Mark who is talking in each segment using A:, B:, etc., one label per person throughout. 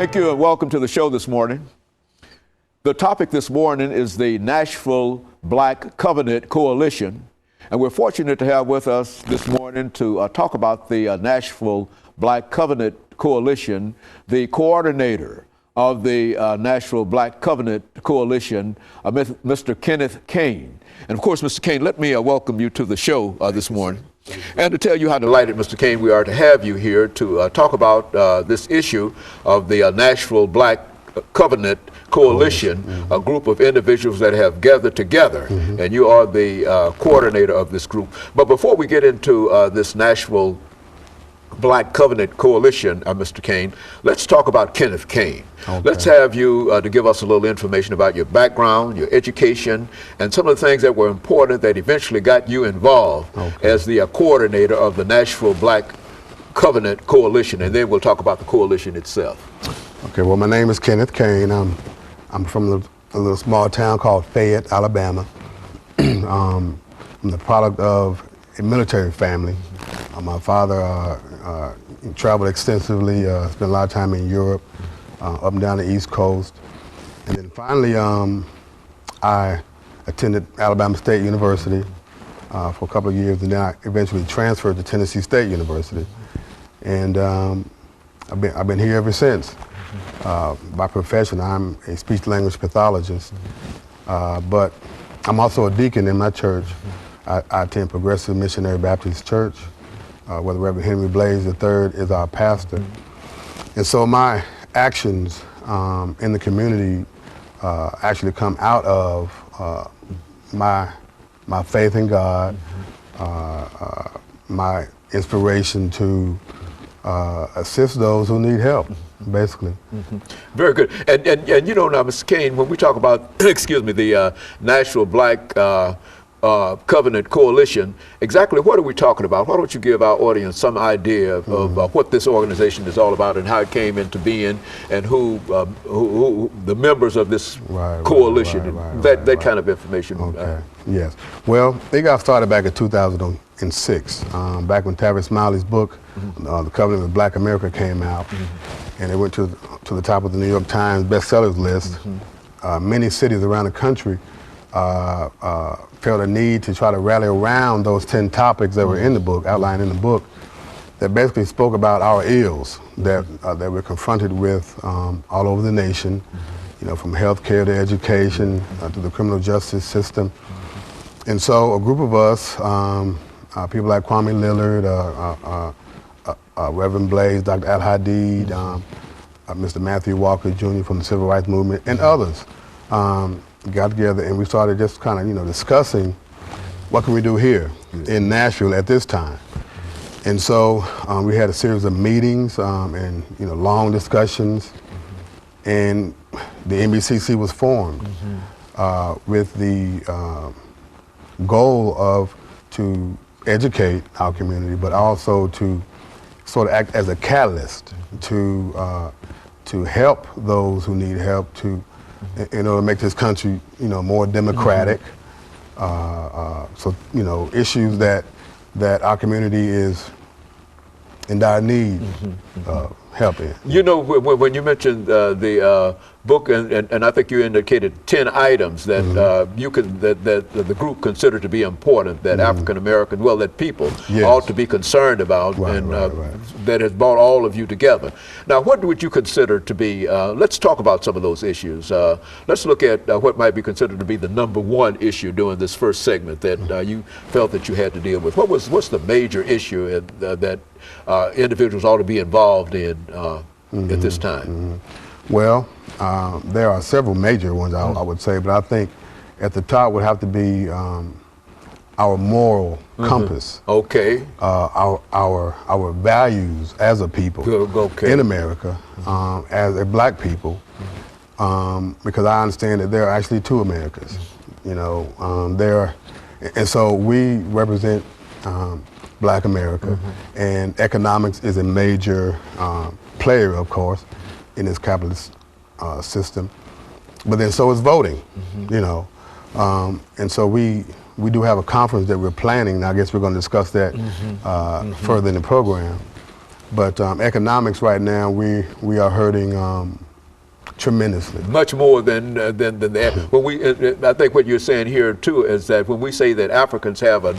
A: Thank you and welcome to the show this morning. The topic this morning is the Nashville Black Covenant Coalition. And we're fortunate to have with us this morning to talk about the Nashville Black Covenant Coalition, the coordinator of the Nashville Black Covenant Coalition, Mr. KCaine. And of course, Mr. Caine, let me welcome you to the show this morning. And to tell you how delighted, Mr. Caine, we are to have you here to talk about this issue of the Nashville Black Covenant Coalition, a group of individuals that have gathered together, and you are the coordinator of this group. But before we get into this Nashville Black Covenant Coalition, Mr. Caine, let's talk about KCaine. Okay. Let's have you to give us a little information about your background, your education, and some of the things that were important that eventually got you involved as the coordinator of the Nashville Black Covenant Coalition, and then we'll talk about the coalition itself.
B: Okay, well, my name is KCaine. I'm from a little small town called Fayette, Alabama. I'm the product of a military family. My father traveled extensively, spent a lot of time in Europe, up and down the East Coast. And then finally, I attended Alabama State University for a couple of years, and then I eventually transferred to Tennessee State University. And I've been here ever since. By profession, I'm a speech-language pathologist, but I'm also a deacon in my church. I attend Progressive Missionary Baptist Church, where the Reverend Henry Blaze III is our pastor. And so my actions in the community actually come out of my faith in God, my inspiration to assist those who need help, basically.
A: Very good. And you know now, Mr. Caine, when we talk about, excuse me, the Nashville Black Covenant Coalition, exactly what are we talking about? Why don't you give our audience some idea of what this organization is all about and how it came into being and who the members of this coalition, that kind of information.
B: Okay. Yes. Well, they got started back in 2006, back when Tavis Smiley's book, The Covenant of Black America, came out, and it went to the top of the New York Times bestsellers list. Many cities around the country felt a need to try to rally around those 10 topics that were in the book, outlined in the book, that basically spoke about our ills that we're confronted with all over the nation, you know, from healthcare to education to the criminal justice system. And so a group of us, people like Kwame Lillard, Reverend Blaze, Dr. Al Hadid, Mr. Matthew Walker Jr. from the Civil Rights Movement, and others, got together and we started just kind of, you know, discussing what can we do here in Nashville at this time. And so we had a series of meetings and, you know, long discussions, and the NBCC was formed with the goal of to educate our community, but also to sort of act as a catalyst to help those who need help, in order to make this country, you know, more democratic. So, you know, issues that our community is in dire need of help in.
A: You know, when you mentioned the book, and I think you indicated 10 items that that the group considered to be important, that African American, well, that people ought to be concerned about, that has brought all of you together. Now, what would you consider to be? Let's talk about some of those issues. Let's look at what might be considered to be the #1 issue during this first segment that you felt that you had to deal with. What's the major issue that individuals ought to be involved in at this time?
B: Well, there are several major ones, I would say, but I think at the top would have to be our moral compass.
A: Okay.
B: Our values as a people in America, as a black people, because I understand that there are actually two Americas. You know, and so we represent Black America, and economics is a major player, of course, in this capitalist system. But then so is voting, you know. And so we do have a conference that we're planning, and I guess we're going to discuss that further in the program. But economics right now, we are hurting tremendously.
A: Much more than that. When I think what you're saying here too is that when we say that Africans have a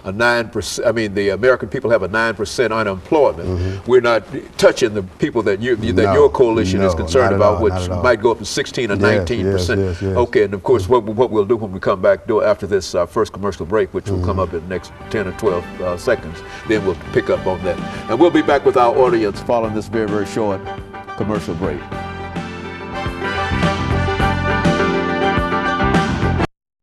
A: 9%, I mean the American people have a 9% unemployment, we're not touching the people that your coalition is concerned about, which might go up to 16 or 19%.
B: Yes.
A: Okay, and of course what we'll do when we come back after this first commercial break, which will come up in the next 10 or 12 seconds, then we'll pick up on that. And we'll be back with our audience following this very, very short commercial break.